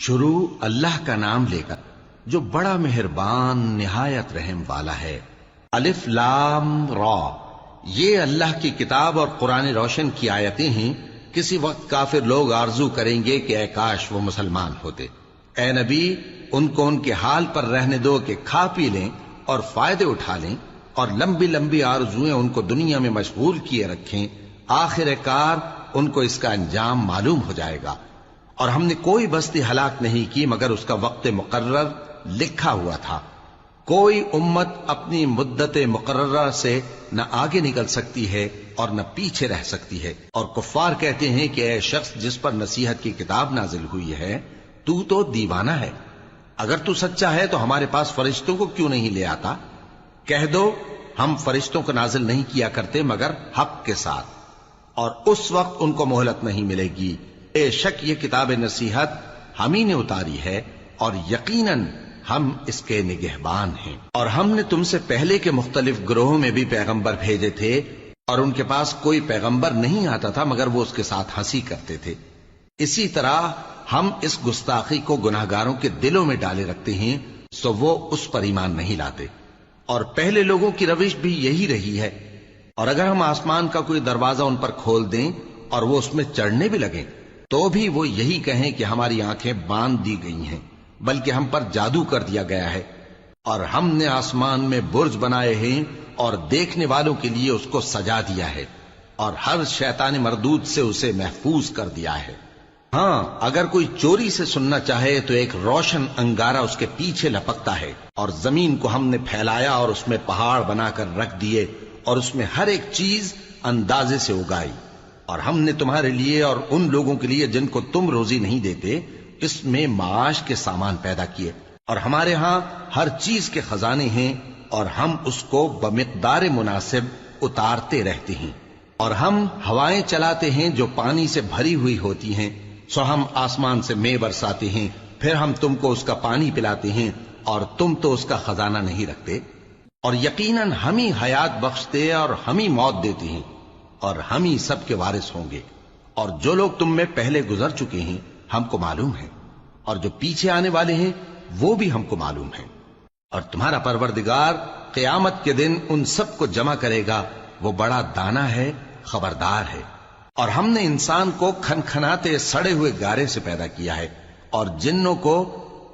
شروع اللہ کا نام لے کر جو بڑا مہربان نہایت رحم والا ہے۔ الف لام را، یہ اللہ کی کتاب اور قرآن روشن کی آیتیں ہیں۔ کسی وقت کافر لوگ آرزو کریں گے کہ اے کاش وہ مسلمان ہوتے۔ اے نبی، ان کو ان کے حال پر رہنے دو کہ کھا پی لیں اور فائدے اٹھا لیں، اور لمبی لمبی آرزویں ان کو دنیا میں مشغول کیے رکھیں۔ آخر کار ان کو اس کا انجام معلوم ہو جائے گا۔ اور ہم نے کوئی بستی ہلاک نہیں کی مگر اس کا وقت مقرر لکھا ہوا تھا۔ کوئی امت اپنی مدت مقررہ سے نہ آگے نکل سکتی ہے اور نہ پیچھے رہ سکتی ہے۔ اور کفار کہتے ہیں کہ اے شخص جس پر نصیحت کی کتاب نازل ہوئی ہے، تو دیوانہ ہے۔ اگر تو سچا ہے تو ہمارے پاس فرشتوں کو کیوں نہیں لے آتا؟ کہہ دو ہم فرشتوں کو نازل نہیں کیا کرتے مگر حق کے ساتھ، اور اس وقت ان کو مہلت نہیں ملے گی۔ بے شک یہ کتاب نصیحت ہم ہی نے اتاری ہے، اور یقیناً ہم اس کے نگہبان ہیں۔ اور ہم نے تم سے پہلے کے مختلف گروہوں میں بھی پیغمبر بھیجے تھے، اور ان کے پاس کوئی پیغمبر نہیں آتا تھا مگر وہ اس کے ساتھ ہنسی کرتے تھے۔ اسی طرح ہم اس گستاخی کو گناہگاروں کے دلوں میں ڈالے رکھتے ہیں، سو وہ اس پر ایمان نہیں لاتے۔ اور پہلے لوگوں کی روش بھی یہی رہی ہے۔ اور اگر ہم آسمان کا کوئی دروازہ ان پر کھول دیں اور وہ اس میں چڑھنے بھی لگیں تو بھی وہ یہی کہیں کہ ہماری آنکھیں باندھ دی گئی ہیں، بلکہ ہم پر جادو کر دیا گیا ہے۔ اور ہم نے آسمان میں برج بنائے ہیں اور دیکھنے والوں کے لیے اس کو سجا دیا ہے، اور ہر شیطان مردود سے اسے محفوظ کر دیا ہے۔ ہاں، اگر کوئی چوری سے سننا چاہے تو ایک روشن انگارہ اس کے پیچھے لپکتا ہے، اور زمین کو ہم نے پھیلایا اور اس میں پہاڑ بنا کر رکھ دیے، اور اس میں ہر ایک چیز اندازے سے اگائی۔ اور ہم نے تمہارے لیے اور ان لوگوں کے لیے جن کو تم روزی نہیں دیتے اس میں معاش کے سامان پیدا کیے، اور ہمارے ہاں ہر چیز کے خزانے ہیں، اور ہم اس کو بمقدار مناسب اتارتے رہتے ہیں۔ اور ہم ہوائیں چلاتے ہیں جو پانی سے بھری ہوئی ہوتی ہیں، سو ہم آسمان سے مے برساتے ہیں، پھر ہم تم کو اس کا پانی پلاتے ہیں، اور تم تو اس کا خزانہ نہیں رکھتے۔ اور یقیناً ہم ہی حیات بخشتے اور ہم ہی موت دیتے ہیں، اور ہم ہی سب کے وارث ہوں گے۔ اور جو لوگ تم میں پہلے گزر چکے ہیں ہم کو معلوم ہے، اور جو پیچھے آنے والے ہیں وہ بھی ہم کو معلوم ہے۔ اور تمہارا پروردگار قیامت کے دن ان سب کو جمع کرے گا، وہ بڑا دانا ہے، خبردار ہے۔ اور ہم نے انسان کو کھنکھناتے سڑے ہوئے گارے سے پیدا کیا ہے، اور جنوں کو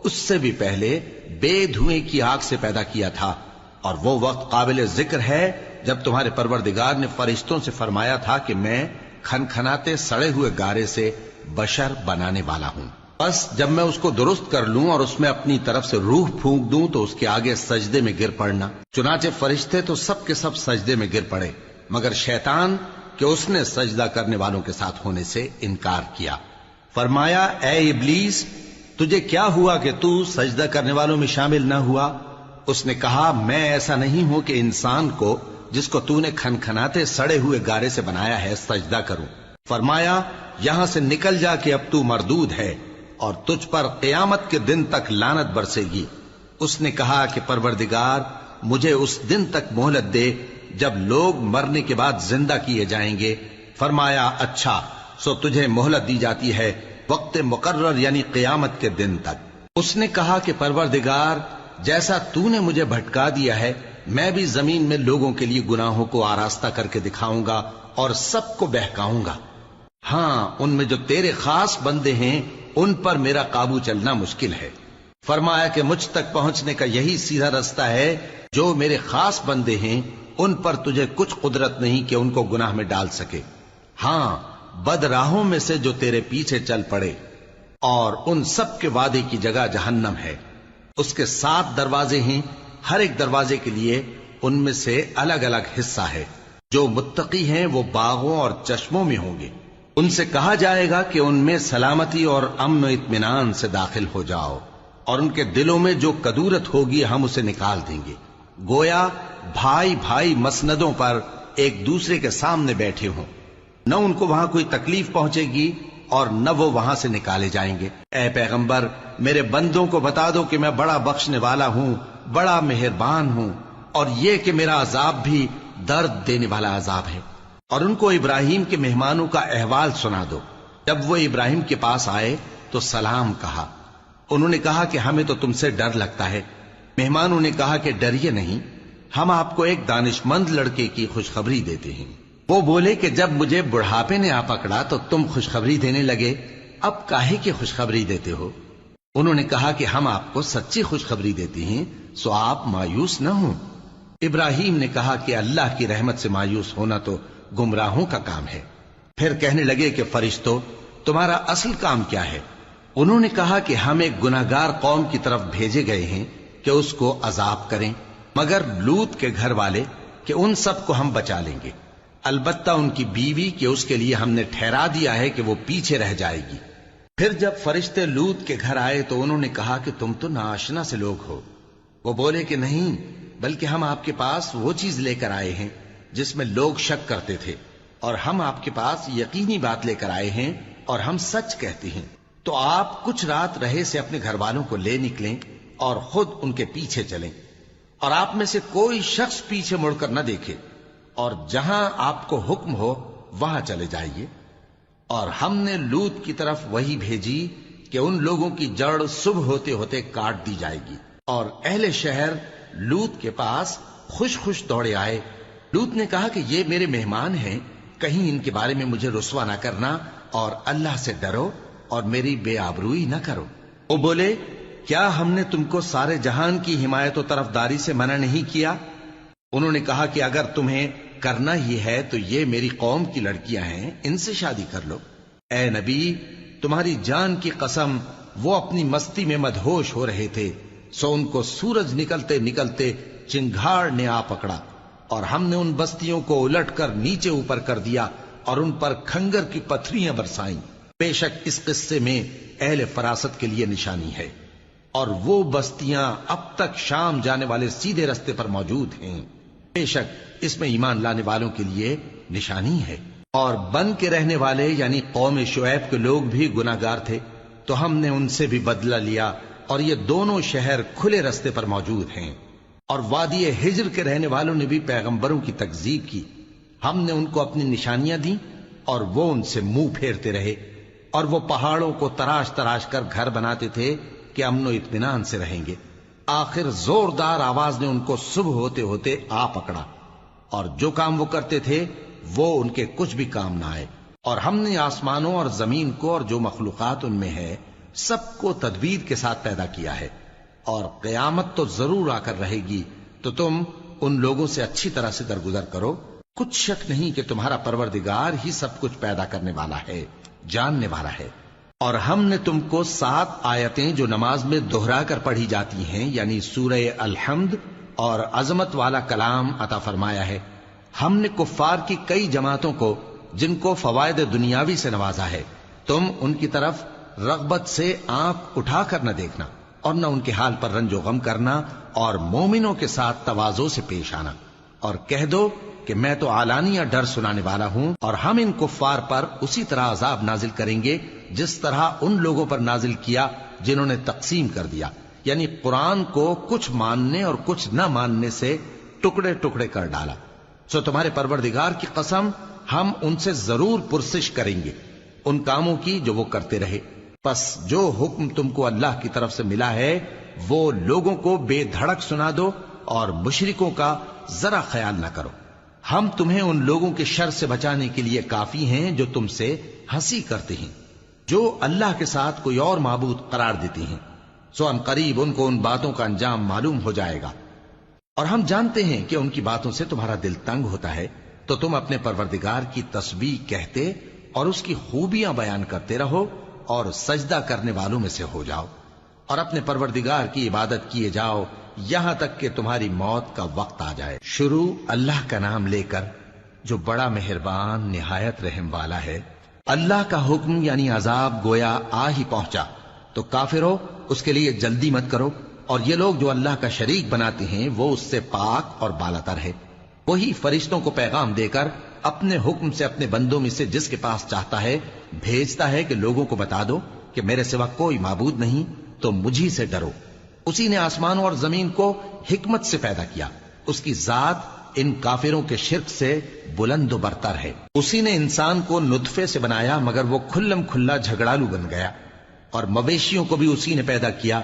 اس سے بھی پہلے بے دھوئیں کی آگ سے پیدا کیا تھا۔ اور وہ وقت قابل ذکر ہے جب تمہارے پروردگار نے فرشتوں سے فرمایا تھا کہ میں کھنکھناتے سڑے ہوئے گارے سے بشر بنانے والا ہوں، بس جب میں اس کو درست کر لوں اور اس میں اپنی طرف سے روح پھونک دوں تو اس کے آگے سجدے میں گر پڑنا۔ چنانچہ فرشتے تو سب کے سب سجدے میں گر پڑے مگر شیطان کہ اس نے سجدہ کرنے والوں کے ساتھ ہونے سے انکار کیا۔ فرمایا اے ابلیس، تجھے کیا ہوا کہ تو سجدہ کرنے والوں میں شامل نہ ہوا؟ اس نے کہا میں ایسا نہیں ہوں کہ انسان کو جس کو تو نے کھنکھناتے سڑے ہوئے گارے سے بنایا ہے سجدہ کروں۔ فرمایا یہاں سے نکل جا کہ اب تو مردود ہے، اور تجھ پر قیامت کے دن تک لعنت برسے گی۔ اس نے کہا کہ پروردگار مجھے اس دن تک مہلت دے جب لوگ مرنے کے بعد زندہ کیے جائیں گے۔ فرمایا اچھا، سو تجھے مہلت دی جاتی ہے وقت مقرر یعنی قیامت کے دن تک۔ اس نے کہا کہ پروردگار جیسا تو نے مجھے بھٹکا دیا ہے میں بھی زمین میں لوگوں کے لیے گناہوں کو آراستہ کر کے دکھاؤں گا اور سب کو بہکاؤں گا۔ ہاں، ان میں جو تیرے خاص بندے ہیں ان پر میرا قابو چلنا مشکل ہے۔ فرمایا کہ مجھ تک پہنچنے کا یہی سیدھا رستہ ہے، جو میرے خاص بندے ہیں ان پر تجھے کچھ قدرت نہیں کہ ان کو گناہ میں ڈال سکے۔ ہاں، بد راہوں میں سے جو تیرے پیچھے چل پڑے، اور ان سب کے وعدے کی جگہ جہنم ہے۔ اس کے 7 دروازے ہیں، ہر ایک دروازے کے لیے ان میں سے الگ الگ حصہ ہے۔ جو متقی ہیں وہ باغوں اور چشموں میں ہوں گے۔ ان سے کہا جائے گا کہ ان میں سلامتی اور امن و اطمینان سے داخل ہو جاؤ، اور ان کے دلوں میں جو کدورت ہوگی ہم اسے نکال دیں گے، گویا بھائی بھائی مسندوں پر ایک دوسرے کے سامنے بیٹھے ہوں۔ نہ ان کو وہاں کوئی تکلیف پہنچے گی اور نہ وہ وہاں سے نکالے جائیں گے۔ اے پیغمبر میرے بندوں کو بتا دو کہ میں بڑا بخشنے والا ہوں، بڑا مہربان ہوں، اور یہ کہ میرا عذاب بھی درد دینے والا عذاب ہے۔ اور ان کو ابراہیم کے مہمانوں کا احوال سنا دو۔ جب وہ ابراہیم کے پاس آئے تو سلام کہا، انہوں نے کہا کہ ہمیں تو تم سے ڈر لگتا ہے۔ مہمانوں نے کہا کہ ڈریے نہیں، ہم آپ کو ایک دانشمند لڑکے کی خوشخبری دیتے ہیں۔ وہ بولے کہ جب مجھے بڑھاپے نے آ پکڑا تو تم خوشخبری دینے لگے، اب کاہے کی خوشخبری دیتے ہو؟ انہوں نے کہا کہ ہم آپ کو سچی خوشخبری دیتے ہیں، سو آپ مایوس نہ ہوں۔ ابراہیم نے کہا کہ اللہ کی رحمت سے مایوس ہونا تو گمراہوں کا کام ہے۔ پھر کہنے لگے کہ فرشتوں، تمہارا اصل کام کیا ہے؟ انہوں نے کہا کہ ہم ایک گناہگار قوم کی طرف بھیجے گئے ہیں کہ اس کو عذاب کریں، مگر لوط کے گھر والے کہ ان سب کو ہم بچا لیں گے، البتہ ان کی بیوی کہ اس کے لیے ہم نے ٹھہرا دیا ہے کہ وہ پیچھے رہ جائے گی۔ پھر جب فرشتے لوط کے گھر آئے تو انہوں نے کہا کہ تم تو ناآشنا سے لوگ ہو۔ وہ بولے کہ نہیں، بلکہ ہم آپ کے پاس وہ چیز لے کر آئے ہیں جس میں لوگ شک کرتے تھے، اور ہم آپ کے پاس یقینی بات لے کر آئے ہیں اور ہم سچ کہتے ہیں۔ تو آپ کچھ رات رہے سے اپنے گھر والوں کو لے نکلیں اور خود ان کے پیچھے چلیں، اور آپ میں سے کوئی شخص پیچھے مڑ کر نہ دیکھے، اور جہاں آپ کو حکم ہو وہاں چلے جائیے۔ اور ہم نے لوط کی طرف وہی بھیجی کہ ان لوگوں کی جڑ صبح ہوتے ہوتے کاٹ دی جائے گی۔ اور اہل شہر لوط کے پاس خوش خوش دوڑے آئے۔ لوط نے کہا کہ یہ میرے مہمان ہیں، کہیں ان کے بارے میں مجھے رسوا نہ کرنا، اور اللہ سے ڈرو اور میری بے آبروئی نہ کرو۔ وہ بولے، کیا ہم نے تم کو سارے جہان کی حمایت و طرفداری سے منع نہیں کیا؟ انہوں نے کہا کہ اگر تمہیں کرنا ہی ہے تو یہ میری قوم کی لڑکیاں ہیں، ان سے شادی کر لو۔ اے نبی، تمہاری جان کی قسم، وہ اپنی مستی میں مدہوش ہو رہے تھے، سو ان کو سورج نکلتے نکلتے چنگھاڑ نے آ پکڑا، اور ہم نے ان بستیوں کو الٹ کر نیچے اوپر کر دیا اور ان پر کھنگر کی پتھریاں برسائیں۔ بے شک اس قصے میں اہل فراست کے لیے نشانی ہے، اور وہ بستیاں اب تک شام جانے والے سیدھے رستے پر موجود ہیں۔ بے شک اس میں ایمان لانے والوں کے لیے نشانی ہے۔ اور بن کے رہنے والے یعنی قوم شعیب کے لوگ بھی گناہگار تھے، تو ہم نے ان سے بھی بدلہ لیا، اور یہ دونوں شہر کھلے رستے پر موجود ہیں۔ اور وادی ہجر کے رہنے والوں نے بھی پیغمبروں کی تکذیب کی، ہم نے ان کو اپنی نشانیاں دی اور وہ ان سے منہ پھیرتے رہے، اور وہ پہاڑوں کو تراش تراش کر گھر بناتے تھے کہ امن و اطمینان سے رہیں گے۔ آخر زوردار آواز نے ان کو صبح ہوتے ہوتے آ پکڑا، اور جو کام وہ کرتے تھے وہ ان کے کچھ بھی کام نہ آئے۔ اور ہم نے آسمانوں اور زمین کو اور جو مخلوقات ان میں ہے سب کو تدبیر کے ساتھ پیدا کیا ہے، اور قیامت تو ضرور آ کر رہے گی، تو تم ان لوگوں سے اچھی طرح سے درگزر کرو۔ کچھ شک نہیں کہ تمہارا پروردگار ہی سب کچھ پیدا کرنے والا ہے، جاننے والا ہے۔ اور ہم نے تم کو 7 آیتیں جو نماز میں دہرا کر پڑھی جاتی ہیں، یعنی سورہ الحمد اور عظمت والا کلام عطا فرمایا ہے۔ ہم نے کفار کی کئی جماعتوں کو جن کو فوائد دنیاوی سے نوازا ہے، تم ان کی طرف رغبت سے آنکھ اٹھا کر نہ دیکھنا، اور نہ ان کے حال پر رنج و غم کرنا، اور مومنوں کے ساتھ تواضع سے پیش آنا، اور کہہ دو کہ میں تو اعلانیہ ڈر سنانے والا ہوں، اور ہم ان کفار پر اسی طرح عذاب نازل کریں گے جس طرح ان لوگوں پر نازل کیا جنہوں نے تقسیم کر دیا، یعنی قرآن کو کچھ ماننے اور کچھ نہ ماننے سے ٹکڑے ٹکڑے کر ڈالا۔ سو تمہارے پروردگار کی قسم، ہم ان سے ضرور پرسش کریں گے ان کاموں کی جو وہ کرتے رہے۔ پس جو حکم تم کو اللہ کی طرف سے ملا ہے وہ لوگوں کو بے دھڑک سنا دو، اور مشرکوں کا ذرا خیال نہ کرو۔ ہم تمہیں ان لوگوں کے شر سے بچانے کے لیے کافی ہیں جو تم سے ہنسی کرتے ہیں، جو اللہ کے ساتھ کوئی اور معبود قرار دیتے ہیں، سو ان قریب ان کو ان باتوں کا انجام معلوم ہو جائے گا۔ اور ہم جانتے ہیں کہ ان کی باتوں سے تمہارا دل تنگ ہوتا ہے، تو تم اپنے پروردگار کی تسبیح کہتے اور اس کی خوبیاں بیان کرتے رہو، اور سجدہ کرنے والوں میں سے ہو جاؤ، اور اپنے پروردگار کی عبادت کیے جاؤ یہاں تک کہ تمہاری موت کا وقت آ جائے۔ شروع اللہ کا نام لے کر جو بڑا مہربان نہایت رحم والا ہے۔ اللہ کا حکم یعنی عذاب گویا آ ہی پہنچا، تو کافرو اس کے لیے جلدی مت کرو، اور یہ لوگ جو اللہ کا شریک بناتے ہیں وہ اس سے پاک اور بالاتر ہے۔ وہی فرشتوں کو پیغام دے کر اپنے حکم سے اپنے بندوں میں سے جس کے پاس چاہتا ہے بھیجتا ہے کہ لوگوں کو بتا دو کہ میرے سوا کوئی معبود نہیں، تو مجھی سے ڈرو۔ اسی نے آسمانوں اور زمین کو حکمت سے پیدا کیا، اس کی ذات ان کافروں کے شرک سے بلند و برتر ہے۔ اسی نے انسان کو نطفے سے بنایا مگر وہ کھلم کھلا جھگڑالو بن گیا، اور مویشیوں کو بھی اسی نے پیدا کیا،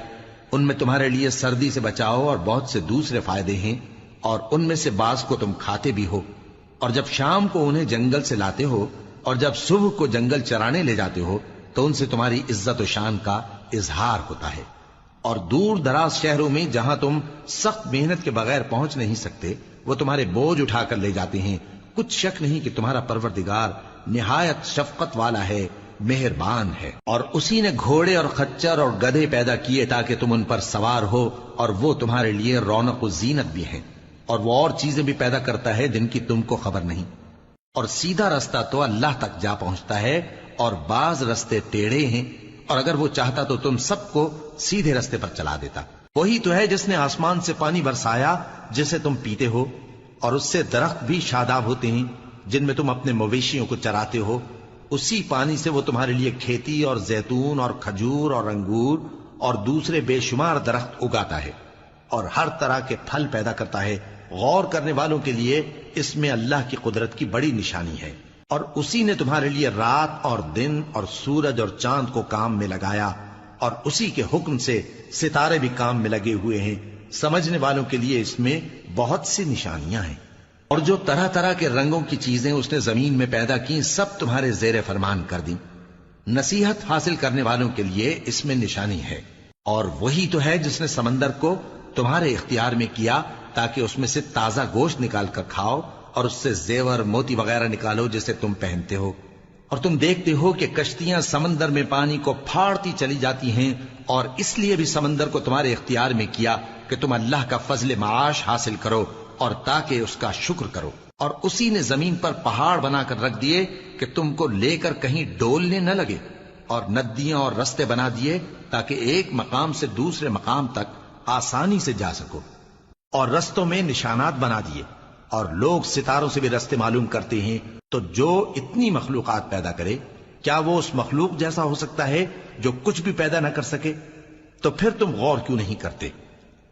ان میں تمہارے لیے سردی سے بچاؤ اور بہت سے دوسرے فائدے ہیں، اور ان میں سے بعض کو تم کھاتے بھی ہو۔ اور جب شام کو انہیں جنگل سے لاتے ہو اور جب صبح کو جنگل چرانے لے جاتے ہو تو ان سے تمہاری عزت و شان کا اظہار ہوتا ہے۔ اور دور دراز شہروں میں جہاں تم سخت محنت کے بغیر پہنچ نہیں سکتے وہ تمہارے بوجھ اٹھا کر لے جاتے ہیں۔ کچھ شک نہیں کہ تمہارا پروردگار نہایت شفقت والا ہے، مہربان ہے۔ اور اسی نے گھوڑے اور خچر اور گدھے پیدا کیے تاکہ تم ان پر سوار ہو، اور وہ تمہارے لیے رونق و زینت بھی ہیں۔ اور وہ اور چیزیں بھی پیدا کرتا ہے جن کی تم کو خبر نہیں۔ اور سیدھا رستہ تو اللہ تک جا پہنچتا ہے، اور بعض رستے ٹیڑھے ہیں، اور اگر وہ چاہتا تو تم سب کو سیدھے رستے پر چلا دیتا۔ وہی تو ہے جس نے آسمان سے پانی برسایا جسے تم پیتے ہو، اور اس سے درخت بھی شاداب ہوتے ہیں جن میں تم اپنے مویشیوں کو چراتے ہو۔ اسی پانی سے وہ تمہارے لیے کھیتی اور زیتون اور کھجور اور انگور اور دوسرے بے شمار درخت اگاتا ہے، اور ہر طرح کے پھل پیدا کرتا ہے۔ غور کرنے والوں کے لیے اس میں اللہ کی قدرت کی بڑی نشانی ہے۔ اور اسی نے تمہارے لیے رات اور دن اور سورج اور چاند کو کام میں لگایا، اور اسی کے حکم سے ستارے بھی کام میں لگے ہوئے ہیں۔ سمجھنے والوں کے لیے اس میں بہت سی نشانیاں ہیں۔ اور جو طرح طرح کے رنگوں کی چیزیں اس نے زمین میں پیدا کی سب تمہارے زیر فرمان کر دیں۔ نصیحت حاصل کرنے والوں کے لیے اس میں نشانی ہے۔ اور وہی تو ہے جس نے سمندر کو تمہارے اختیار میں کیا تاکہ اس میں سے تازہ گوشت نکال کر کھاؤ، اور اس سے زیور موتی وغیرہ نکالو جسے تم پہنتے ہو۔ اور تم دیکھتے ہو کہ کشتیاں سمندر میں پانی کو پھاڑتی چلی جاتی ہیں، اور اس لیے بھی سمندر کو تمہارے اختیار میں کیا کہ تم اللہ کا فضل معاش حاصل کرو اور تاکہ اس کا شکر کرو۔ اور اسی نے زمین پر پہاڑ بنا کر رکھ دیے کہ تم کو لے کر کہیں ڈولنے نہ لگے، اور ندیاں اور رستے بنا دیے تاکہ ایک مقام سے دوسرے مقام تک آسانی سے جا سکو، اور رستوں میں نشانات بنا دیے۔ اور لوگ ستاروں سے بھی رستے معلوم کرتے ہیں۔ تو جو اتنی مخلوقات پیدا کرے کیا وہ اس مخلوق جیسا ہو سکتا ہے جو کچھ بھی پیدا نہ کر سکے؟ تو پھر تم غور کیوں نہیں کرتے؟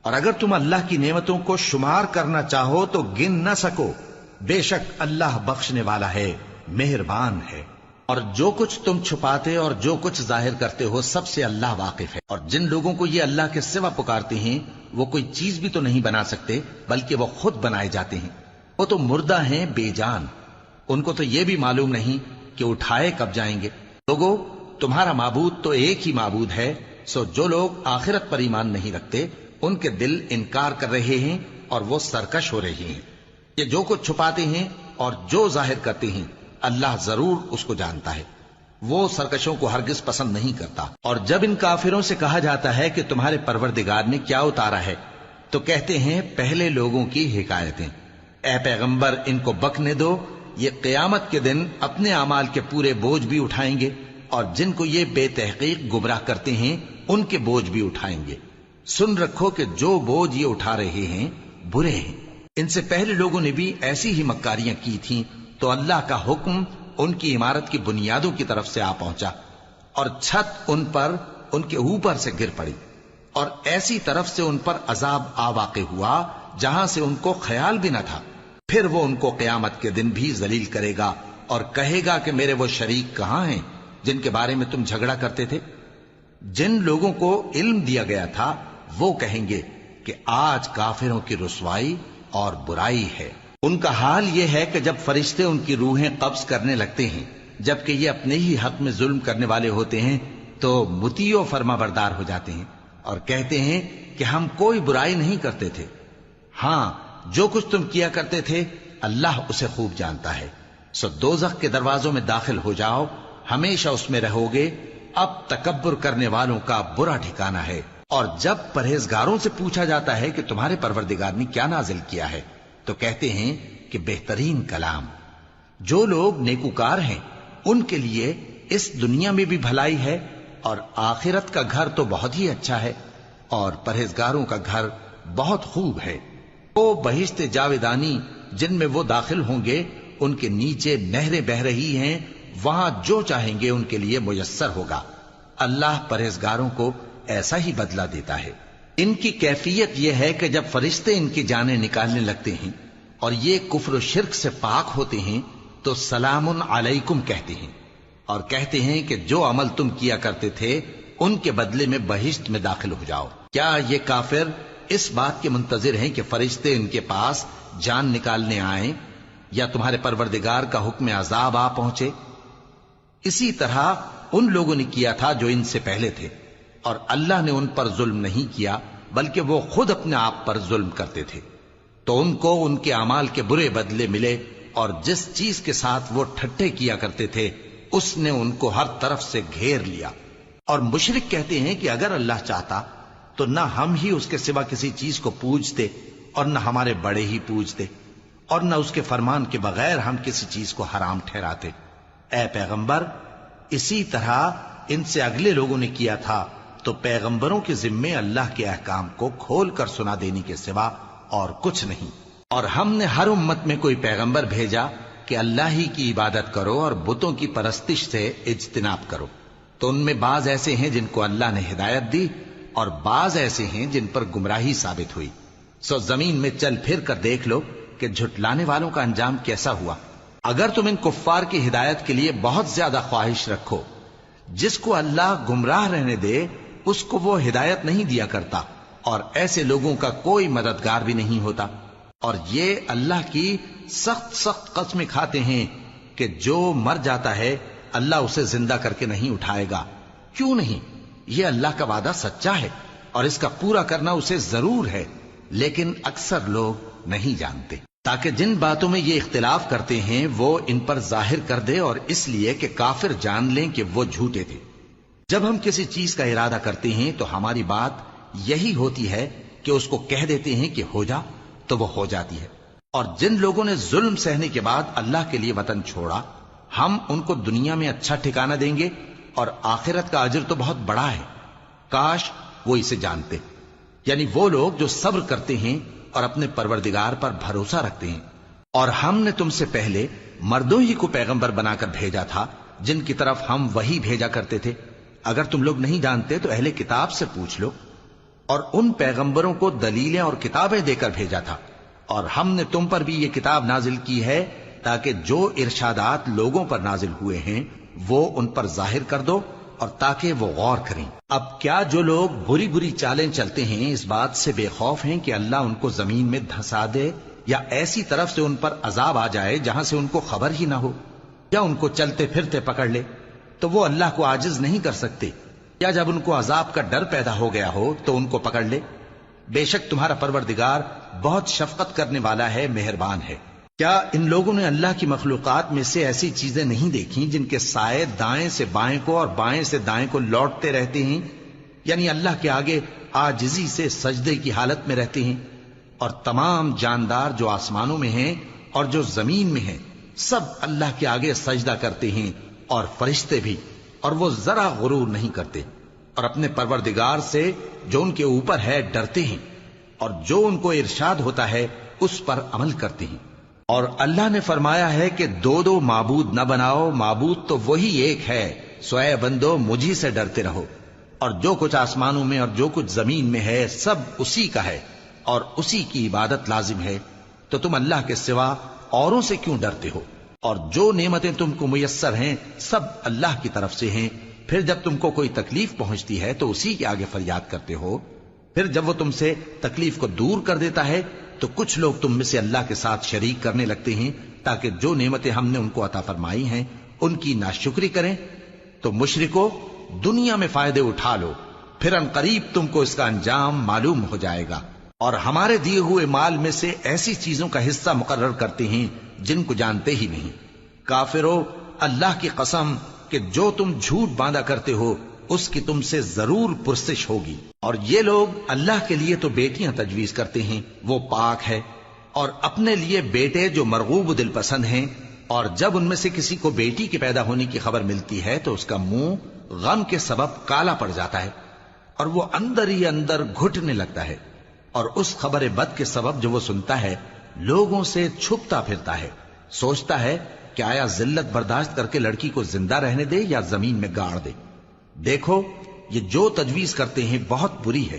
اور اگر تم اللہ کی نعمتوں کو شمار کرنا چاہو تو گن نہ سکو۔ بے شک اللہ بخشنے والا ہے، مہربان ہے۔ اور جو کچھ تم چھپاتے اور جو کچھ ظاہر کرتے ہو سب سے اللہ واقف ہے۔ اور جن لوگوں کو یہ اللہ کے سوا پکارتے ہیں وہ کوئی چیز بھی تو نہیں بنا سکتے بلکہ وہ خود بنائے جاتے ہیں۔ وہ تو مردہ ہیں بے جان، ان کو تو یہ بھی معلوم نہیں کہ اٹھائے کب جائیں گے۔ لوگو، تمہارا معبود تو ایک ہی معبود ہے، سو جو لوگ آخرت پر ایمان نہیں رکھتے ان کے دل انکار کر رہے ہیں اور وہ سرکش ہو رہے ہیں۔ یہ جو کچھ چھپاتے ہیں اور جو ظاہر کرتے ہیں اللہ ضرور اس کو جانتا ہے۔ وہ سرکشوں کو ہرگز پسند نہیں کرتا۔ اور جب ان کافروں سے کہا جاتا ہے کہ تمہارے پروردگار نے کیا اتارا ہے تو کہتے ہیں پہلے لوگوں کی حکایتیں۔ اے پیغمبر، ان کو بکنے دو، یہ قیامت کے دن اپنے اعمال کے پورے بوجھ بھی اٹھائیں گے، اور جن کو یہ بے تحقیق گمراہ کرتے ہیں ان کے بوجھ بھی اٹھائیں گے۔ سن رکھو کہ جو بوجھ یہ اٹھا رہے ہیں برے ہیں۔ ان سے پہلے لوگوں نے بھی ایسی ہی مکاریاں کی تھیں تو اللہ کا حکم ان کی عمارت کی بنیادوں کی طرف سے آ پہنچا، اور چھت ان پر ان کے اوپر سے گر پڑی، اور ایسی طرف سے ان پر عذاب آ واقع ہوا جہاں سے ان کو خیال بھی نہ تھا۔ پھر وہ ان کو قیامت کے دن بھی ذلیل کرے گا اور کہے گا کہ میرے وہ شریک کہاں ہیں جن کے بارے میں تم جھگڑا کرتے تھے؟ جن لوگوں کو علم دیا گیا تھا وہ کہیں گے کہ آج کافروں کی رسوائی اور برائی ہے۔ ان کا حال یہ ہے کہ جب فرشتے ان کی روحیں قبض کرنے لگتے ہیں جبکہ یہ اپنے ہی حق میں ظلم کرنے والے ہوتے ہیں تو مطیع و فرما بردار ہو جاتے ہیں اور کہتے ہیں کہ ہم کوئی برائی نہیں کرتے تھے۔ ہاں، جو کچھ تم کیا کرتے تھے اللہ اسے خوب جانتا ہے۔ سو دوزخ کے دروازوں میں داخل ہو جاؤ، ہمیشہ اس میں رہو گے۔ اب تکبر کرنے والوں کا برا ٹھکانہ ہے۔ اور جب پرہیزگاروں سے پوچھا جاتا ہے کہ تمہارے پروردگار نے کیا نازل کیا ہے تو کہتے ہیں کہ بہترین کلام۔ جو لوگ نیکوکار ہیں ان کے لیے اس دنیا میں بھی بھلائی ہے اور آخرت کا گھر تو بہت ہی اچھا ہے، اور پرہیزگاروں کا گھر بہت خوب ہے۔ وہ بہشت جاویدانی جن میں وہ داخل ہوں گے، ان کے نیچے نہریں بہہ رہی ہیں، وہاں جو چاہیں گے ان کے لیے میسر ہوگا۔ اللہ پرہیزگاروں کو ایسا ہی بدلہ دیتا ہے۔ ان کی کیفیت یہ ہے کہ جب فرشتے ان کی جانیں نکالنے لگتے ہیں اور یہ کفر و شرک سے پاک ہوتے ہیں تو سلام علیکم کہتے ہیں، اور کہتے ہیں کہ جو عمل تم کیا کرتے تھے ان کے بدلے میں بہشت میں داخل ہو جاؤ۔ کیا یہ کافر اس بات کے منتظر ہیں کہ فرشتے ان کے پاس جان نکالنے آئیں یا تمہارے پروردگار کا حکم عذاب آ پہنچے؟ اسی طرح ان لوگوں نے کیا تھا جو ان سے پہلے تھے، اور اللہ نے ان پر ظلم نہیں کیا بلکہ وہ خود اپنے آپ پر ظلم کرتے تھے۔ تو ان کو ان کے اعمال کے برے بدلے ملے، اور جس چیز کے ساتھ وہ ٹھٹھے کیا کرتے تھے اس نے ان کو ہر طرف سے گھیر لیا۔ اور مشرک کہتے ہیں کہ اگر اللہ چاہتا تو نہ ہم ہی اس کے سوا کسی چیز کو پوجتے اور نہ ہمارے بڑے ہی پوجتے، اور نہ اس کے فرمان کے بغیر ہم کسی چیز کو حرام ٹھہراتے۔ اے پیغمبر، اسی طرح ان سے اگلے لوگوں نے کیا تھا، تو پیغمبروں کے ذمے اللہ کے احکام کو کھول کر سنا دینے کے سوا اور کچھ نہیں۔ اور ہم نے ہر امت میں کوئی پیغمبر بھیجا کہ اللہ ہی کی عبادت کرو اور بتوں کی پرستش سے اجتناب کرو، تو ان میں بعض ایسے ہیں جن کو اللہ نے ہدایت دی اور بعض ایسے ہیں جن پر گمراہی ثابت ہوئی۔ سو زمین میں چل پھر کر دیکھ لو کہ جھٹلانے والوں کا انجام کیسا ہوا۔ اگر تم ان کفار کی ہدایت کے لیے بہت زیادہ خواہش رکھو، جس کو اللہ گمراہ رہنے دے اس کو وہ ہدایت نہیں دیا کرتا، اور ایسے لوگوں کا کوئی مددگار بھی نہیں ہوتا۔ اور یہ اللہ کی سخت سخت قسمیں کھاتے ہیں کہ جو مر جاتا ہے اللہ اسے زندہ کر کے نہیں اٹھائے گا۔ کیوں نہیں؟ یہ اللہ کا وعدہ سچا ہے اور اس کا پورا کرنا اسے ضرور ہے، لیکن اکثر لوگ نہیں جانتے۔ تاکہ جن باتوں میں یہ اختلاف کرتے ہیں وہ ان پر ظاہر کر دے، اور اس لیے کہ کافر جان لیں کہ وہ جھوٹے تھے۔ جب ہم کسی چیز کا ارادہ کرتے ہیں تو ہماری بات یہی ہوتی ہے کہ اس کو کہہ دیتے ہیں کہ ہو جا، تو وہ ہو جاتی ہے۔ اور جن لوگوں نے ظلم سہنے کے بعد اللہ کے لیے وطن چھوڑا، ہم ان کو دنیا میں اچھا ٹھکانہ دیں گے، اور آخرت کا اجر تو بہت بڑا ہے۔ کاش وہ اسے جانتے، یعنی وہ لوگ جو صبر کرتے ہیں اور اپنے پروردگار پر بھروسہ رکھتے ہیں۔ اور ہم نے تم سے پہلے مردوں ہی کو پیغمبر بنا کر بھیجا تھا جن کی طرف ہم وہی بھیجا کرتے تھے۔ اگر تم لوگ نہیں جانتے تو اہل کتاب سے پوچھ لو۔ اور ان پیغمبروں کو دلیلیں اور کتابیں دے کر بھیجا تھا، اور ہم نے تم پر بھی یہ کتاب نازل کی ہے تاکہ جو ارشادات لوگوں پر نازل ہوئے ہیں وہ ان پر ظاہر کر دو، اور تاکہ وہ غور کریں۔ اب کیا جو لوگ بری بری چالیں چلتے ہیں اس بات سے بے خوف ہیں کہ اللہ ان کو زمین میں دھسا دے، یا ایسی طرف سے ان پر عذاب آ جائے جہاں سے ان کو خبر ہی نہ ہو، یا ان کو چلتے پھرتے پکڑ لے؟ تو وہ اللہ کو عاجز نہیں کر سکتے، یا جب ان کو عذاب کا ڈر پیدا ہو گیا ہو تو ان کو پکڑ لے؟ بے شک تمہارا پروردگار بہت شفقت کرنے والا ہے، مہربان ہے۔ کیا ان لوگوں نے اللہ کی مخلوقات میں سے ایسی چیزیں نہیں دیکھی جن کے سائے دائیں سے بائیں کو اور بائیں سے دائیں کو لوٹتے رہتے ہیں، یعنی اللہ کے آگے عاجزی سے سجدے کی حالت میں رہتے ہیں؟ اور تمام جاندار جو آسمانوں میں ہیں اور جو زمین میں ہیں سب اللہ کے آگے سجدہ کرتے ہیں، اور فرشتے بھی، اور وہ ذرا غرور نہیں کرتے، اور اپنے پروردگار سے جو ان کے اوپر ہے ڈرتے ہیں، اور جو ان کو ارشاد ہوتا ہے اس پر عمل کرتے ہیں۔ اور اللہ نے فرمایا ہے کہ دو دو معبود نہ بناؤ، معبود تو وہی ایک ہے، سو اے بندو مجھی سے ڈرتے رہو۔ اور جو کچھ آسمانوں میں اور جو کچھ زمین میں ہے سب اسی کا ہے، اور اسی کی عبادت لازم ہے، تو تم اللہ کے سوا اوروں سے کیوں ڈرتے ہو؟ اور جو نعمتیں تم کو میسر ہیں سب اللہ کی طرف سے ہیں۔ پھر جب تم کو کوئی تکلیف پہنچتی ہے تو اسی کے آگے فریاد کرتے ہو، پھر جب وہ تم سے تکلیف کو دور کر دیتا ہے تو کچھ لوگ تم میں سے اللہ کے ساتھ شریک کرنے لگتے ہیں تاکہ جو نعمتیں ہم نے ان کو عطا فرمائی ہیں ان کی ناشکری کریں۔ تو مشرکو، دنیا میں فائدے اٹھا لو، پھر ان قریب تم کو اس کا انجام معلوم ہو جائے گا۔ اور ہمارے دیے ہوئے مال میں سے ایسی چیزوں کا حصہ مقرر کرتے ہیں جن کو جانتے ہی نہیں۔ کافرو، اللہ کی قسم کہ جو تم جھوٹ باندھا کرتے ہو اس کی تم سے ضرور پرسش ہوگی۔ اور یہ لوگ اللہ کے لیے تو بیٹیاں تجویز کرتے ہیں، وہ پاک ہے، اور اپنے لیے بیٹے جو مرغوب دل پسند ہیں، اور جب ان میں سے کسی کو بیٹی کے پیدا ہونے کی خبر ملتی ہے تو اس کا منہ غم کے سبب کالا پڑ جاتا ہے، اور وہ اندر ہی اندر گھٹنے لگتا ہے، اور اس خبر بد کے سبب جو وہ سنتا ہے لوگوں سے چھپتا پھرتا ہے، سوچتا ہے کہ آیا ذلت برداشت کر کے لڑکی کو زندہ رہنے دے یا زمین میں گاڑ دے۔ دیکھو، یہ جو تجویز کرتے ہیں بہت بری ہے۔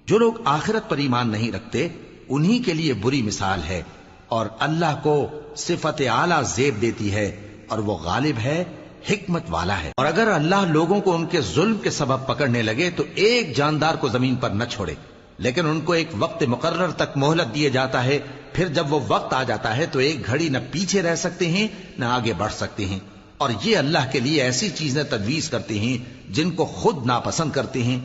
جو لوگ آخرت پر ایمان نہیں رکھتے انہی کے لیے بری مثال ہے، اور اللہ کو صفت اعلیٰ زیب دیتی ہے، اور وہ غالب ہے حکمت والا ہے۔ اور اگر اللہ لوگوں کو ان کے ظلم کے سبب پکڑنے لگے تو ایک جاندار کو زمین پر نہ چھوڑے، لیکن ان کو ایک وقت مقرر تک مہلت دیے جاتا ہے، پھر جب وہ وقت آ جاتا ہے تو ایک گھڑی نہ پیچھے رہ سکتے ہیں نہ آگے بڑھ سکتے ہیں۔ اور یہ اللہ کے لیے ایسی چیزیں تجویز کرتے ہیں جن کو خود ناپسند کرتے ہیں،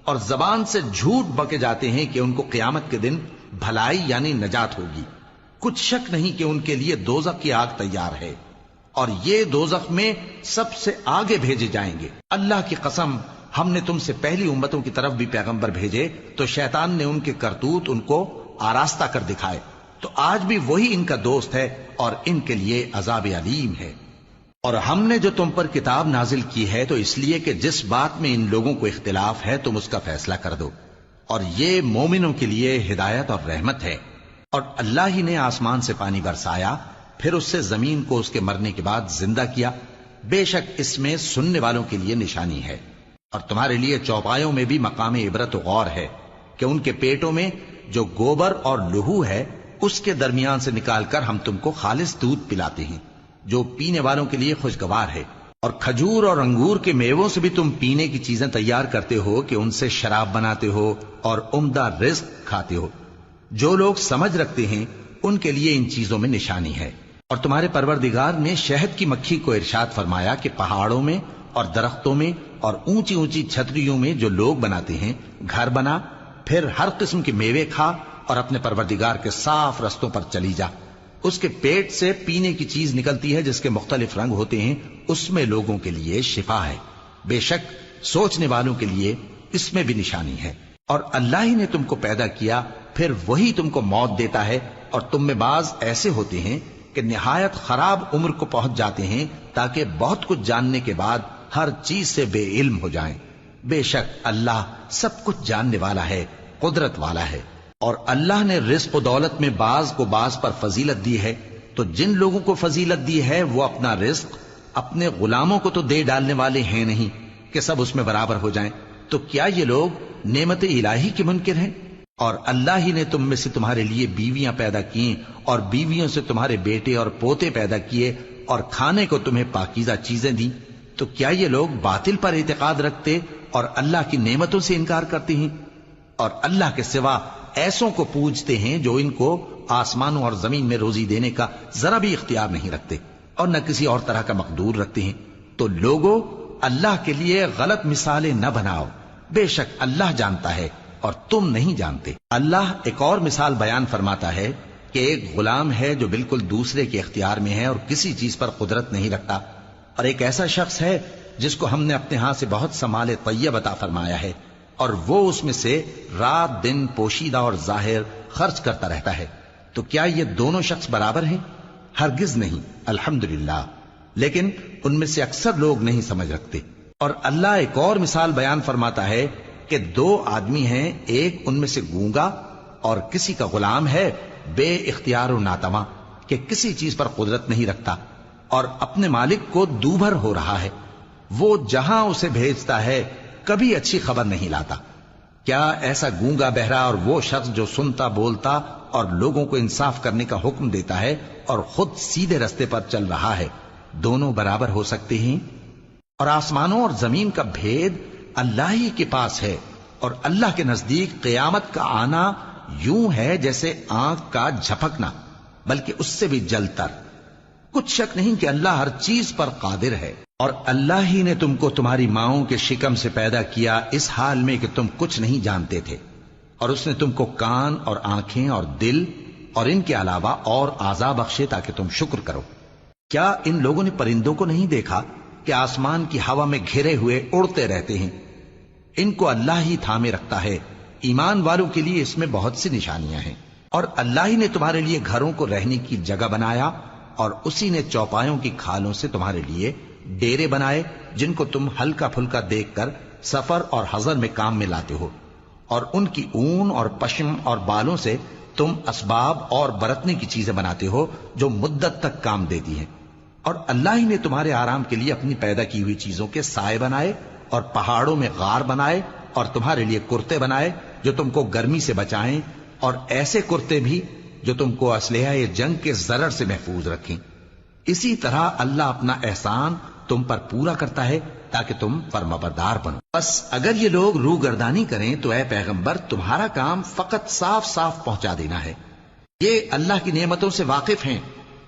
اور زبان سے جھوٹ بکے جاتے ہیں کہ ان کو قیامت کے دن بھلائی یعنی نجات ہوگی۔ کچھ شک نہیں کہ ان کے لیے دوزخ کی آگ تیار ہے، اور یہ دوزخ میں سب سے آگے بھیجے جائیں گے۔ اللہ کی قسم، ہم نے تم سے پہلی امتوں کی طرف بھی پیغمبر بھیجے تو شیطان نے ان کے کرتوت ان کو آراستہ کر دکھائے، تو آج بھی وہی ان کا دوست ہے اور ان کے لیے عذاب علیم ہے۔ اور ہم نے جو تم پر کتاب نازل کی ہے تو اس لیے کہ جس بات میں ان لوگوں کو اختلاف ہے تم اس کا فیصلہ کر دو، اور یہ مومنوں کے لیے ہدایت اور رحمت ہے۔ اور اللہ ہی نے آسمان سے پانی برسایا، پھر اس سے زمین کو اس کے مرنے کے بعد زندہ کیا، بے شک اس میں سننے والوں کے لیے نشانی ہے۔ اور تمہارے لیے چوپایوں میں بھی مقام عبرت و غور ہے کہ ان کے پیٹوں میں جو گوبر اور لہو ہے اس کے درمیان سے نکال کر ہم تم کو خالص دودھ پلاتے ہیں جو پینے والوں کے لیے خوشگوار ہے، اور کھجور اور انگور کے میووں سے بھی تم پینے کی چیزیں تیار کرتے ہو کہ ان سے شراب بناتے ہو اور عمدہ رزق کھاتے ہو۔ جو لوگ سمجھ رکھتے ہیں ان کے لیے ان چیزوں میں نشانی ہے۔ اور تمہارے پروردگار نے شہد کی مکھی کو ارشاد فرمایا کہ پہاڑوں میں اور درختوں میں اور اونچی اونچی چھتریوں میں جو لوگ بناتے ہیں گھر بنا، پھر ہر قسم کے میوے کھا اور اپنے پروردگار کے صاف رستوں پر چلی جا۔ اس کے پیٹ سے پینے کی چیز نکلتی ہے جس کے مختلف رنگ ہوتے ہیں، اس میں لوگوں کے لیے شفا ہے، بے شک سوچنے والوں کے لیے اس میں بھی نشانی ہے۔ اور اللہ ہی نے تم کو پیدا کیا، پھر وہی تم کو موت دیتا ہے، اور تم میں بعض ایسے ہوتے ہیں کہ نہایت خراب عمر کو پہنچ جاتے ہیں تاکہ بہت کچھ جاننے کے بعد ہر چیز سے بے علم ہو جائیں۔ بے شک اللہ سب کچھ جاننے والا ہے، قدرت والا ہے۔ اور اللہ نے رزق و دولت میں بعض کو بعض پر فضیلت دی ہے، تو جن لوگوں کو فضیلت دی ہے وہ اپنا رزق اپنے غلاموں کو تو دے ڈالنے والے ہیں نہیں کہ سب اس میں برابر ہو جائیں، تو کیا یہ لوگ نعمت الہی کے منکر ہیں؟ اور اللہ ہی نے تم میں سے تمہارے لیے بیویاں پیدا کی اور بیویوں سے تمہارے بیٹے اور پوتے پیدا کیے اور کھانے کو تمہیں پاکیزہ چیزیں دیں، تو کیا یہ لوگ باطل پر اعتقاد رکھتے اور اللہ کی نعمتوں سے انکار کرتے ہیں؟ اور اللہ کے سوا ایسوں کو پوجتے ہیں جو ان کو آسمانوں اور زمین میں روزی دینے کا ذرا بھی اختیار نہیں رکھتے اور نہ کسی اور طرح کا مقدور رکھتے ہیں۔ تو لوگوں، اللہ کے لیے غلط مثالیں نہ بناؤ، بے شک اللہ جانتا ہے اور تم نہیں جانتے۔ اللہ ایک اور مثال بیان فرماتا ہے کہ ایک غلام ہے جو بالکل دوسرے کے اختیار میں ہے اور کسی چیز پر قدرت نہیں رکھتا، اور ایک ایسا شخص ہے جس کو ہم نے اپنے ہاں سے بہت سا مال طیب عطا فرمایا ہے اور وہ اس میں سے رات دن پوشیدہ اور ظاہر خرچ کرتا رہتا ہے، تو کیا یہ دونوں شخص برابر ہیں؟ ہرگز نہیں، الحمدللہ، لیکن ان میں سے اکثر لوگ نہیں سمجھ رکھتے۔ اور اللہ ایک اور مثال بیان فرماتا ہے کہ دو آدمی ہیں، ایک ان میں سے گونگا اور کسی کا غلام ہے بے اختیار و ناتواں کہ کسی چیز پر قدرت نہیں رکھتا اور اپنے مالک کو دوبھر ہو رہا ہے، وہ جہاں اسے بھیجتا ہے کبھی اچھی خبر نہیں لاتا۔ کیا ایسا گونگا بہرا اور وہ شخص جو سنتا بولتا اور لوگوں کو انصاف کرنے کا حکم دیتا ہے اور خود سیدھے رستے پر چل رہا ہے، دونوں برابر ہو سکتے ہیں؟ اور آسمانوں اور زمین کا بھید اللہ ہی کے پاس ہے، اور اللہ کے نزدیک قیامت کا آنا یوں ہے جیسے آنکھ کا جھپکنا، بلکہ اس سے بھی جل تر۔ کچھ شک نہیں کہ اللہ ہر چیز پر قادر ہے۔ اور اللہ ہی نے تم کو تمہاری ماؤں کے شکم سے پیدا کیا اس حال میں کہ تم کچھ نہیں جانتے تھے، اور اس نے تم کو کان اور آنکھیں اور دل اور ان کے علاوہ اور اعضاء بخشے تاکہ تم شکر کرو۔ کیا ان لوگوں نے پرندوں کو نہیں دیکھا کہ آسمان کی ہوا میں گھرے ہوئے اڑتے رہتے ہیں؟ ان کو اللہ ہی تھامے رکھتا ہے۔ ایمان والوں کے لیے اس میں بہت سی نشانیاں ہیں۔ اور اللہ ہی نے تمہارے لیے گھروں کو رہنے کی جگہ بنایا، اور اسی نے چوپایوں کی کھالوں سے تمہارے لیے ڈیرے بنائے جن کو تم ہلکا پھلکا دیکھ کر سفر اور حضر میں کام میں لاتے ہو، اور ان کی اون اور پشم اور بالوں سے تم اسباب اور برتنے کی چیزیں بناتے ہو جو مدت تک کام دیتی ہیں۔ اور اللہ ہی نے تمہارے آرام کے لیے اپنی پیدا کی ہوئی چیزوں کے سائے بنائے اور پہاڑوں میں غار بنائے اور تمہارے لیے کرتے بنائے جو تم کو گرمی سے بچائیں، اور ایسے کرتے بھی جو تم کو اسلحہ جنگ کے ضرر سے محفوظ رکھیں۔ اسی طرح اللہ اپنا احسان تم پر پورا کرتا ہے تاکہ تم فرمانبردار بنو۔ بس اگر یہ لوگ روگردانی کریں تو اے پیغمبر تمہارا کام فقط صاف صاف پہنچا دینا ہے۔ یہ اللہ کی نعمتوں سے واقف ہیں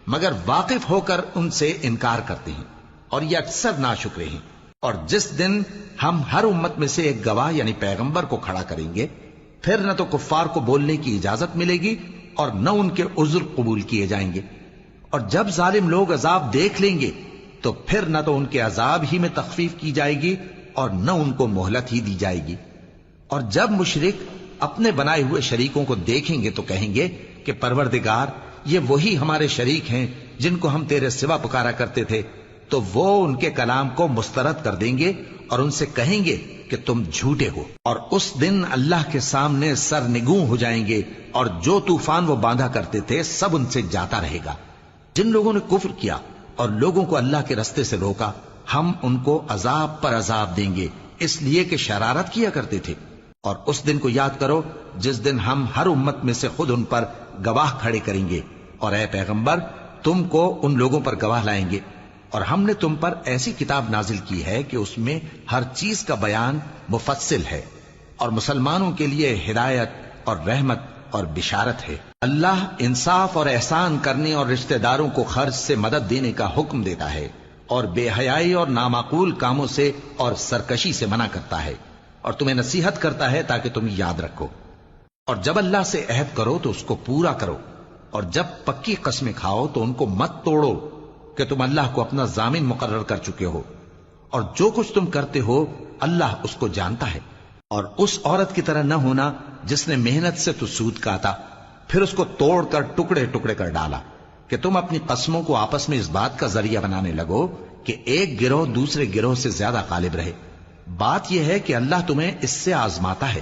مگر واقف ہو کر ان سے انکار کرتے ہیں اور یہ اکثر ناشکرے ہیں۔ اور جس دن ہم ہر امت میں سے ایک گواہ یعنی پیغمبر کو کھڑا کریں گے پھر نہ تو کفار کو بولنے کی اجازت ملے گی اور نہ ان کے عذر قبول کیے جائیں گے، اور جب ظالم لوگ عذاب دیکھ لیں گے تو پھر نہ تو ان کے عذاب ہی میں تخفیف کی جائے گی اور نہ ان کو مہلت ہی دی جائے گی۔ اور جب مشرک اپنے بنائے ہوئے شریکوں کو دیکھیں گے تو کہیں گے کہ پروردگار یہ وہی ہمارے شریک ہیں جن کو ہم تیرے سوا پکارا کرتے تھے، تو وہ ان کے کلام کو مسترد کر دیں گے اور ان سے کہیں گے کہ تم جھوٹے ہو، اور اس دن اللہ کے سامنے سرنگوں ہو جائیں گے اور جو طوفان وہ باندھا کرتے تھے سب ان سے جاتا رہے گا۔ جن لوگوں نے کفر کیا اور لوگوں کو اللہ کے رستے سے روکا ہم ان کو عذاب پر عذاب دیں گے اس لیے کہ شرارت کیا کرتے تھے۔ اور اس دن کو یاد کرو جس دن ہم ہر امت میں سے خود ان پر گواہ کھڑے کریں گے، اور اے پیغمبر تم کو ان لوگوں پر گواہ لائیں گے، اور ہم نے تم پر ایسی کتاب نازل کی ہے کہ اس میں ہر چیز کا بیان مفصل ہے اور مسلمانوں کے لیے ہدایت اور رحمت اور بشارت ہے۔ اللہ انصاف اور احسان کرنے اور رشتہ داروں کو خرچ سے مدد دینے کا حکم دیتا ہے اور بے حیائی اور نامعقول کاموں سے اور سرکشی سے منع کرتا ہے، اور تمہیں نصیحت کرتا ہے تاکہ تم یاد رکھو۔ اور جب اللہ سے عہد کرو تو اس کو پورا کرو، اور جب پکی قسمیں کھاؤ تو ان کو مت توڑو کہ تم اللہ کو اپنا ضامن مقرر کر چکے ہو، اور جو کچھ تم کرتے ہو اللہ اس کو جانتا ہے۔ اور اس عورت کی طرح نہ ہونا جس نے محنت سے تو سود کاتا پھر اس کو توڑ کر ٹکڑے ٹکڑے کر ڈالا، کہ تم اپنی قسموں کو آپس میں اس بات کا ذریعہ بنانے لگو کہ ایک گروہ دوسرے گروہ سے زیادہ غالب رہے۔ بات یہ ہے کہ اللہ تمہیں اس سے آزماتا ہے،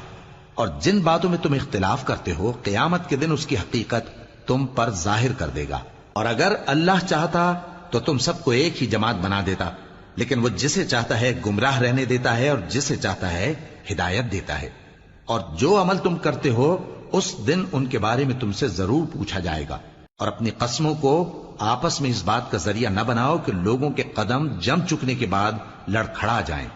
اور جن باتوں میں تم اختلاف کرتے ہو قیامت کے دن اس کی حقیقت تم پر ظاہر کر دے گا۔ اور اگر اللہ چاہتا تو تم سب کو ایک ہی جماعت بنا دیتا، لیکن وہ جسے چاہتا ہے گمراہ رہنے دیتا ہے اور جسے چاہتا ہے ہدایت دیتا ہے۔ اور جو عمل تم کرتے ہو اس دن ان کے بارے میں تم سے ضرور پوچھا جائے گا۔ اور اپنی قسموں کو آپس میں اس بات کا ذریعہ نہ بناؤ کہ لوگوں کے قدم جم چکنے کے بعد لڑکھڑا جائیں،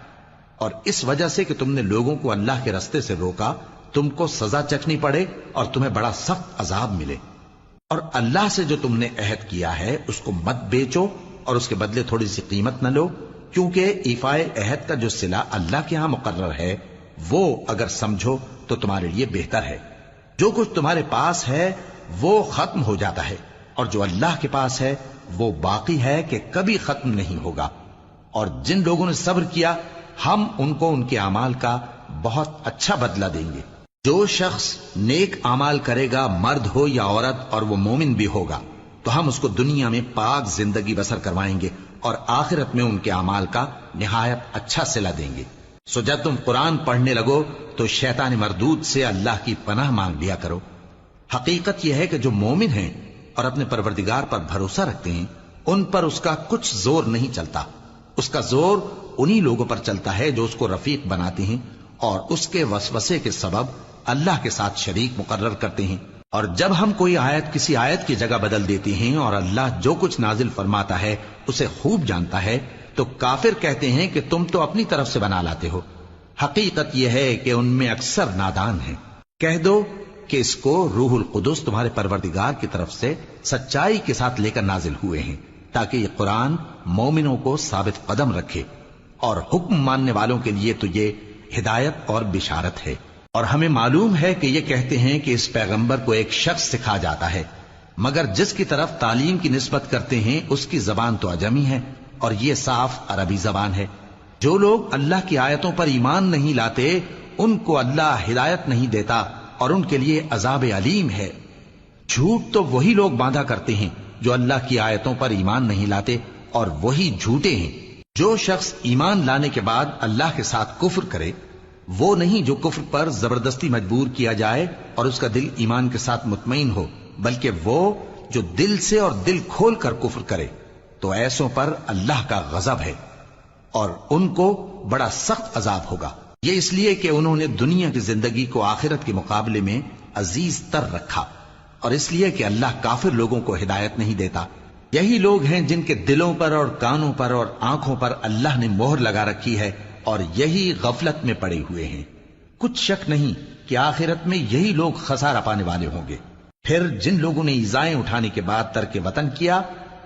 اور اس وجہ سے کہ تم نے لوگوں کو اللہ کے رستے سے روکا تم کو سزا چکھنی پڑے اور تمہیں بڑا سخت عذاب ملے۔ اور اللہ سے جو تم نے عہد کیا ہے اس کو مت بیچو اور اس کے بدلے تھوڑی سی قیمت نہ لو، کیونکہ ایفائے عہد کا جو صلہ اللہ کے ہاں مقرر ہے وہ اگر سمجھو تو تمہارے لیے بہتر ہے۔ جو کچھ تمہارے پاس ہے وہ ختم ہو جاتا ہے، اور جو اللہ کے پاس ہے وہ باقی ہے کہ کبھی ختم نہیں ہوگا۔ اور جن لوگوں نے صبر کیا ہم ان کو ان کے اعمال کا بہت اچھا بدلہ دیں گے۔ جو شخص نیک اعمال کرے گا مرد ہو یا عورت اور وہ مومن بھی ہوگا تو ہم اس کو دنیا میں پاک زندگی بسر کروائیں گے اور آخرت میں ان کے اعمال کا نہایت اچھا صلہ دیں گے۔ سو جب تم قرآن پڑھنے لگو تو شیطان مردود سے اللہ کی پناہ مانگ لیا کرو۔ حقیقت یہ ہے کہ جو مومن ہیں اور اپنے پروردگار پر بھروسہ رکھتے ہیں ان پر اس کا کچھ زور نہیں چلتا، اس کا زور انہی لوگوں پر چلتا ہے جو اس کو رفیق بناتے ہیں اور اس کے وسوسے کے سبب اللہ کے ساتھ شریک مقرر کرتے ہیں۔ اور جب ہم کوئی آیت کسی آیت کی جگہ بدل دیتے ہیں اور اللہ جو کچھ نازل فرماتا ہے اسے خوب جانتا ہے تو کافر کہتے ہیں کہ تم تو اپنی طرف سے بنا لاتے ہو۔ حقیقت یہ ہے کہ ان میں اکثر نادان ہیں۔ کہہ دو کہ اس کو روح القدس تمہارے پروردگار کی طرف سے سچائی کے ساتھ لے کر نازل ہوئے ہیں تاکہ یہ قرآن مومنوں کو ثابت قدم رکھے، اور حکم ماننے والوں کے لیے تو یہ ہدایت اور بشارت ہے۔ اور ہمیں معلوم ہے کہ یہ کہتے ہیں کہ اس پیغمبر کو ایک شخص سکھا جاتا ہے، مگر جس کی طرف تعلیم کی نسبت کرتے ہیں اس کی زبان تو عجمی ہے اور یہ صاف عربی زبان ہے۔ جو لوگ اللہ کی آیتوں پر ایمان نہیں لاتے ان کو اللہ ہدایت نہیں دیتا اور ان کے لیے عذاب علیم ہے۔ جھوٹ تو وہی لوگ باندھا کرتے ہیں جو اللہ کی آیتوں پر ایمان نہیں لاتے، اور وہی جھوٹے ہیں۔ جو شخص ایمان لانے کے بعد اللہ کے ساتھ کفر کرے وہ نہیں جو کفر پر زبردستی مجبور کیا جائے اور اس کا دل ایمان کے ساتھ مطمئن ہو، بلکہ وہ جو دل سے اور دل کھول کر کفر کرے، تو ایسوں پر اللہ کا غضب ہے اور ان کو بڑا سخت عذاب ہوگا۔ یہ اس لیے کہ انہوں نے دنیا کی زندگی کو آخرت کے مقابلے میں عزیز تر رکھا، اور اس لیے کہ اللہ کافر لوگوں کو ہدایت نہیں دیتا یہی لوگ ہیں جن کے دلوں پر اور کانوں پر اور آنکھوں پر اللہ نے مہر لگا رکھی ہے اور یہی غفلت میں پڑے ہوئے ہیں۔ کچھ شک نہیں کہ آخرت میں یہی لوگ خسارہ پانے والے ہوں گے۔ پھر جن لوگوں نے ایذائیں اٹھانے کے بعد ترک وطن کیا،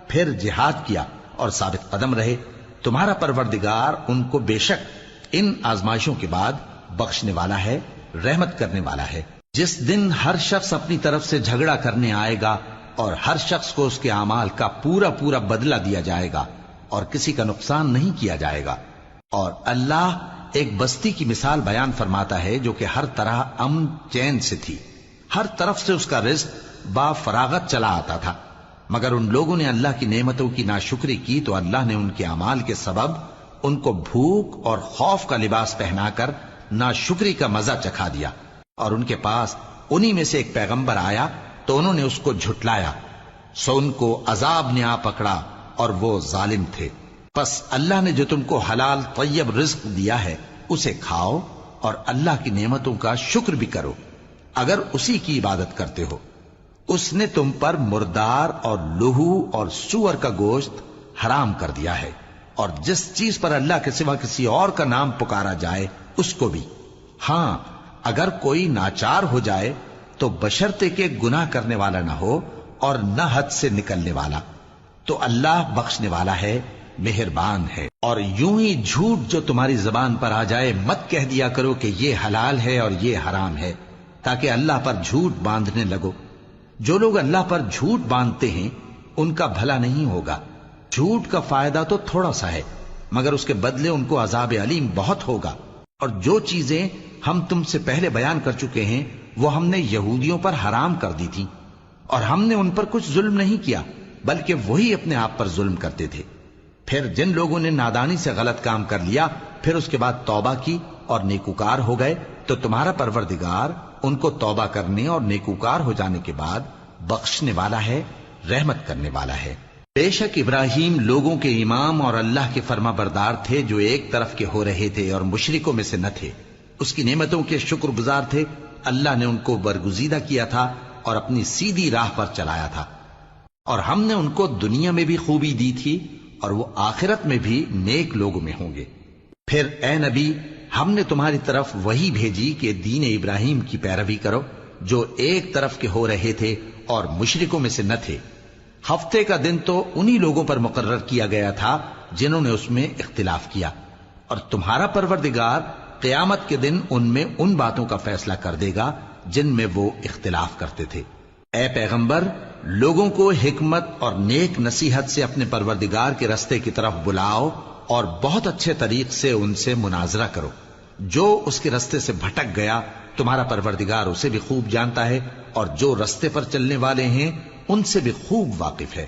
پھر جہاد کیا اور ثابت قدم رہے، تمہارا پروردگار ان کو بے شک ان آزمائشوں کے بعد بخشنے والا ہے، رحمت کرنے والا ہے۔ جس دن ہر شخص اپنی طرف سے جھگڑا کرنے آئے گا اور ہر شخص کو اس کے اعمال کا پورا پورا بدلہ دیا جائے گا اور کسی کا نقصان نہیں کیا جائے گا۔ اور اللہ ایک بستی کی مثال بیان فرماتا ہے جو کہ ہر طرح امن چین سے تھی، ہر طرف سے اس کا رزق با فراغت چلا آتا تھا، مگر ان لوگوں نے اللہ کی نعمتوں کی ناشکری کی تو اللہ نے ان کے اعمال کے سبب ان کو بھوک اور خوف کا لباس پہنا کر ناشکری کا مزہ چکھا دیا۔ اور ان کے پاس انہی میں سے ایک پیغمبر آیا تو انہوں نے اس کو جھٹلایا، سو ان کو عذاب نے آ پکڑا اور وہ ظالم تھے۔ پس اللہ نے جو تم کو حلال طیب رزق دیا ہے اسے کھاؤ اور اللہ کی نعمتوں کا شکر بھی کرو اگر اسی کی عبادت کرتے ہو۔ اس نے تم پر مردار اور لہو اور سور کا گوشت حرام کر دیا ہے، اور جس چیز پر اللہ کے سوا کسی اور کا نام پکارا جائے اس کو بھی۔ ہاں اگر کوئی ناچار ہو جائے تو بشرطے کہ گناہ کرنے والا نہ ہو اور نہ حد سے نکلنے والا، تو اللہ بخشنے والا ہے، مہربان ہے۔ اور یوں ہی جھوٹ جو تمہاری زبان پر آ جائے مت کہہ دیا کرو کہ یہ حلال ہے اور یہ حرام ہے، تاکہ اللہ پر جھوٹ باندھنے لگو۔ جو لوگ اللہ پر جھوٹ باندھتے ہیں ان کا بھلا نہیں ہوگا۔ جھوٹ کا فائدہ تو تھوڑا سا ہے، مگر اس کے بدلے ان کو عذاب علیم بہت ہوگا۔ اور جو چیزیں ہم تم سے پہلے بیان کر چکے ہیں وہ ہم نے یہودیوں پر حرام کر دی تھی، اور ہم نے ان پر کچھ ظلم نہیں کیا بلکہ وہی اپنے آپ پر ظلم کرتے تھے۔ پھر جن لوگوں نے نادانی سے غلط کام کر لیا پھر اس کے بعد توبہ کی اور نیکوکار ہو گئے تو تمہارا پروردگار ان کو توبہ کرنے اور نیکوکار ہو جانے کے بعد بخشنے والا ہے، رحمت کرنے والا ہے۔ بے شک ابراہیم لوگوں کے امام اور اللہ کے فرما بردار تھے جو ایک طرف کے ہو رہے تھے اور مشرکوں میں سے نہ تھے، اس کی نعمتوں کے شکر گزار تھے۔ اللہ نے ان کو برگزیدہ کیا تھا اور اپنی سیدھی راہ پر چلایا تھا، اور ہم نے ان کو دنیا میں بھی خوبی دی تھی اور وہ آخرت میں بھی نیک لوگوں میں ہوں گے۔ پھر اے نبی ہم نے تمہاری طرف وہی بھیجی کہ دین ابراہیم کی پیروی کرو جو ایک طرف کے ہو رہے تھے اور مشرکوں میں سے نہ تھے۔ ہفتے کا دن تو انہی لوگوں پر مقرر کیا گیا تھا جنہوں نے اس میں اختلاف کیا، اور تمہارا پروردگار قیامت کے دن ان میں ان باتوں کا فیصلہ کر دے گا جن میں وہ اختلاف کرتے تھے۔ اے پیغمبر لوگوں کو حکمت اور نیک نصیحت سے اپنے پروردگار کے رستے کی طرف بلاؤ اور بہت اچھے طریق سے ان سے مناظرہ کرو۔ جو اس کے رستے سے بھٹک گیا تمہارا پروردگار اسے بھی خوب جانتا ہے، اور جو رستے پر چلنے والے ہیں ان سے بھی خوب واقف ہے۔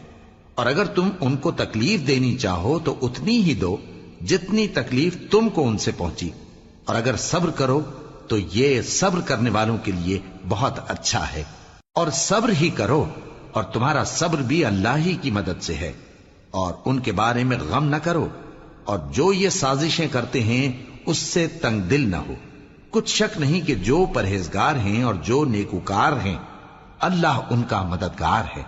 اور اگر تم ان کو تکلیف دینی چاہو تو اتنی ہی دو جتنی تکلیف تم کو ان سے پہنچی، اور اگر صبر کرو تو یہ صبر کرنے والوں کے لیے بہت اچھا ہے۔ اور صبر ہی کرو، اور تمہارا صبر بھی اللہ ہی کی مدد سے ہے، اور ان کے بارے میں غم نہ کرو، اور جو یہ سازشیں کرتے ہیں اس سے تنگ دل نہ ہو۔ کچھ شک نہیں کہ جو پرہیزگار ہیں اور جو نیکوکار ہیں اللہ ان کا مددگار ہے۔